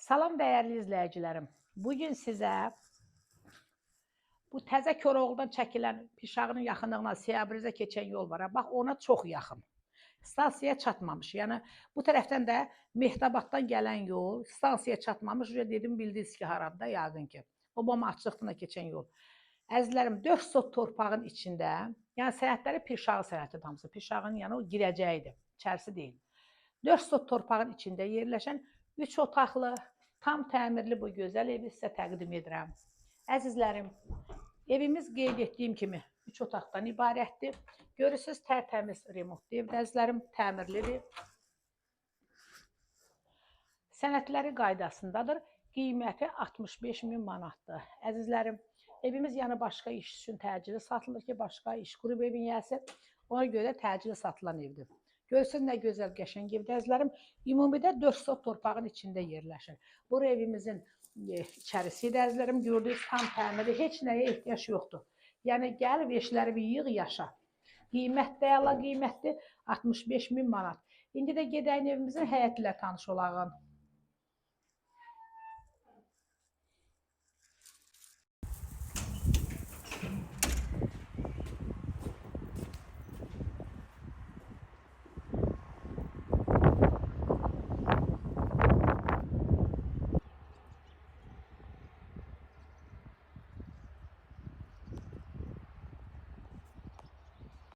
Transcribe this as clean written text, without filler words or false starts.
Salam dəyərli izləyicilərim. Bugün sizə bu təzə Koroğludan çəkilən Pirşağının yaxınlığına Siyabrizə keçən yol var. Bax, ona çox yaxın. Stansiyaya çatmamış. Yəni, bu tərəfdən də Mehtabaddan gələn yol, stansiyaya çatmamış. Dedim, bildiniz ki, harada yəqin ki. Obama açıqlığına keçən yol. Əzizlərim, 4 sot torpağın içində, yəni sənədləri Pirşağı sənədi hamısı. Pirşağının yəni o girəcəyidir, içərisi deyil. 4 sot torpağın içində yerləşən 3 otaqlı, tam təmirli bu gözəl evi sizə təqdim edirəm. Əzizlərim, evimiz qeyd etdiyim kimi 3 otaqdan ibarətdir. Görürsünüz, tərtəmiz remontlu evdir, əzizlərim, təmirlidir. Sənədləri qaydasındadır. Qiyməti 65.000 manatdır. Əzizlərim, evimiz yəni başqa iş üçün təcili satılır ki, başqa iş qurub evin yəsi, ona görə təcili satılan evdir. Görürsünüz, nə gözəl qəşəng evdir, əzizlərim. Ümumidə 4 sot torpağın içində yerləşir. Bu evimizin içərisidir, əzizlərim. Gördüyünüz tam təmiri, heç nəyə ehtiyac yoxdur. Yəni, gəlib eşləri bir yığ, yaşa. Qiymət də əla qiymətdir, 65.000 manat. İndi də gedəyin evimizin həyəti ilə tanış olağın.